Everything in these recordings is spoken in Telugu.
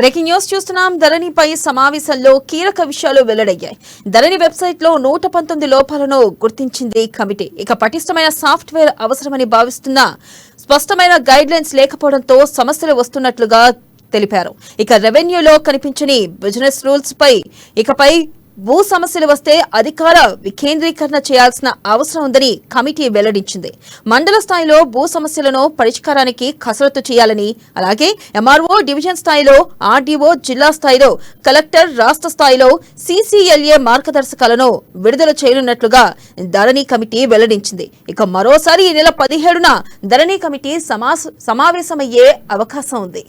బ్రేకింగ్ న్యూస్ చూస్తున్నాం. ధరణిపై సమావేశంలో కీలక విషయాలు వెల్లడయ్యాయి. ధరణి వెబ్సైట్ లో 119 లోపాలను గుర్తించింది కమిటీ. ఇక పటిష్టమైన సాఫ్ట్వేర్ అవసరమని భావిస్తున్న స్పష్టమైన గైడ్ లైన్స్ లేకపోవడంతో సమస్యలు వస్తున్నట్లుగా తెలిపారు. ఇక రెవెన్యూలో కనిపించని బిజినెస్ రూల్స్ పై ఇకపై భూ సమస్యలు వస్తే అధికార వికేంద్రీకరణ చేయాల్సిన అవసరం ఉందని కమిటీ వెల్లడించింది. మండల స్థాయిలో భూ సమస్యలను పరిష్కారానికి కసరత్తు చేయాలని, అలాగే ఎంఆర్ఓ డివిజన్ స్థాయిలో ఆర్డీఓ, జిల్లా స్థాయిలో కలెక్టర్, రాష్ట్ర స్థాయిలో సీసీఎల్ఏ మార్గదర్శకాలను విడుదల చేయనున్నట్లుగా ధరణి కమిటీ వెల్లడించింది. ఇక మరోసారి ఈ నెల 17న ధరణి కమిటీ సమావేశమయ్యే అవకాశం ఉంది.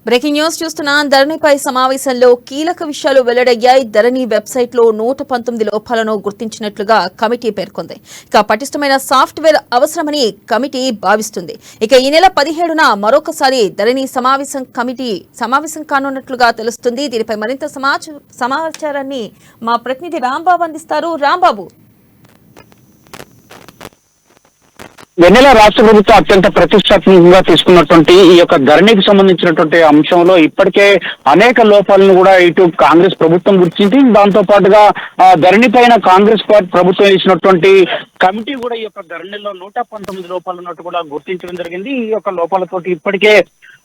బ్రేకింగ్ న్యూస్ చూస్తున్నా. ధరణిపై సమావేశంలో కీలక విషయాలు వెల్లడయ్యాయి. ధరణి వెబ్సైట్ లో 119 లోపాలను గుర్తించినట్లుగా కమిటీ పేర్కొంది. ఇక పటిష్టమైన సాఫ్ట్వేర్ అవసరమని కమిటీ భావిస్తుంది. ఇక ఈ నెల 17న మరొకసారి ధరణి సమావేశం కానున్నట్లుగా తెలుస్తుంది. దీనిపై మరింత సమాచారాన్ని మా ప్రతినిధి రాంబాబు అందిస్తారు. రాంబాబు, వెన్నెల రాష్ట్ర ప్రభుత్వం అత్యంత ప్రతిష్టాత్మకంగా తీసుకున్నటువంటి ఈ యొక్క ధరణికి సంబంధించినటువంటి అంశంలో ఇప్పటికే అనేక లోపాలను కూడా ఇటు కాంగ్రెస్ ప్రభుత్వం గుర్తించి, దాంతో పాటుగా ధరణి పైన కాంగ్రెస్ ప్రభుత్వం వేసినటువంటి కమిటీ కూడా ఈ యొక్క ధరణిలో 119 లోపాలు ఉన్నట్టు కూడా గుర్తించడం జరిగింది. ఈ యొక్క లోపాలతోటి ఇప్పటికే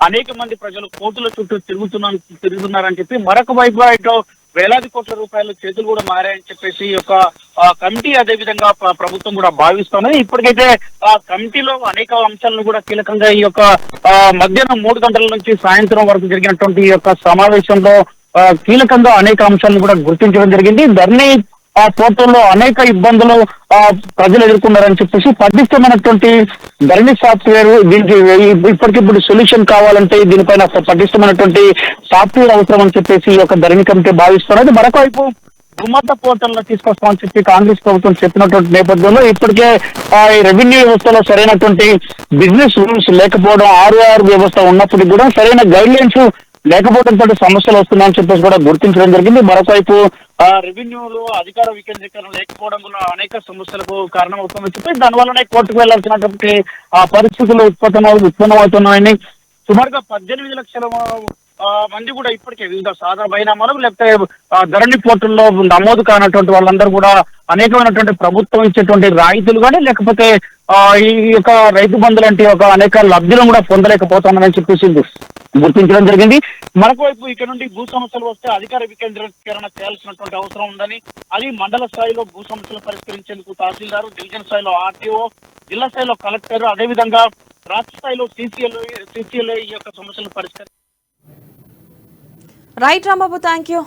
అనేక మంది ప్రజలు కోర్టుల చుట్టూ తిరుగుతున్నారని చెప్పి, మరొక వైపు ఇటు వేలాది కోట్ల రూపాయల చేతులు కూడా మారాయని చెప్పేసి ఈ యొక్క కమిటీ, అదే విధంగా ప్రభుత్వం కూడా భావిస్తున్నది. ఇప్పటికైతే ఆ కమిటీలో అనేక అంశాలను కూడా కీలకంగా ఈ యొక్క మధ్యాహ్నం 3 గంటల నుంచి సాయంత్రం వరకు జరిగినటువంటి ఈ యొక్క సమావేశంలో కీలకంగా అనేక అంశాలను కూడా గుర్తించడం జరిగింది. ధరణి పోర్టల్లో అనేక ఇబ్బందులు ప్రజలు ఎదుర్కొన్నారని చెప్పేసి, పటిష్టమైనటువంటి ధరణి సాఫ్ట్వేర్ దీనికి ఇప్పటికిప్పుడు సొల్యూషన్ కావాలంటే దీనిపైన పటిష్టమైనటువంటి సాఫ్ట్వేర్ అవసరం అని చెప్పేసి ఈ యొక్క ధరణి కమిటీ భావిస్తున్నది. మరొక వైపు భూమాత పోర్టల్ తీసుకొస్తామని చెప్పి కాంగ్రెస్ ప్రభుత్వం చెప్పినటువంటి నేపథ్యంలో ఇప్పటికే ఈ రెవెన్యూ వ్యవస్థలో సరైనటువంటి బిజినెస్ రూల్స్ లేకపోవడం, ROR వ్యవస్థ ఉన్నప్పటికీ కూడా సరైన గైడ్ లైన్స్ లేకపోవడంతో సమస్యలు వస్తున్నాయని చెప్పేసి కూడా గుర్తించడం జరిగింది. మరొకవైపు రెవెన్యూలో అధికార వికేంద్రీకరణ లేకపోవడం వల్ల అనేక సమస్యలకు కారణమవుతుందని చెప్పి, దానివల్లనే కోర్టుకు వెళ్లాల్సినటువంటి పరిస్థితులు ఉత్పన్నమవుతున్నాయని, సుమారుగా 18 లక్షల మంది కూడా ఇప్పటికే వివిధ సాధన బైనామాలు లేకపోతే ధరణి పోర్టల్లో నమోదు కానటువంటి వాళ్ళందరూ కూడా అనేకమైనటువంటి ప్రభుత్వం ఇచ్చేటువంటి రాయితీలు కానీ, లేకపోతే ఈ యొక్క రైతు బంధు లాంటి ఒక అనేక లబ్ధులను కూడా పొందలేకపోతున్నారని చెప్పేసి గుర్తించడం జరిగింది. మరొక వైపు ఇక్కడ నుండి భూ సమస్యలు వస్తే అధికార వికేంద్రీకరణ చేయాల్సినటువంటి అవసరం ఉందని, అది మండల స్థాయిలో భూ సమస్యలు పరిష్కరించేందుకు తహసీల్దారు, డివిజన్ స్థాయిలో RTO, జిల్లా స్థాయిలో కలెక్టర్, అదేవిధంగా రాష్ట్ర స్థాయిలో CCLA ఈ యొక్క సమస్యలు పరిష్కరించారు. Right Rambabu, thank you.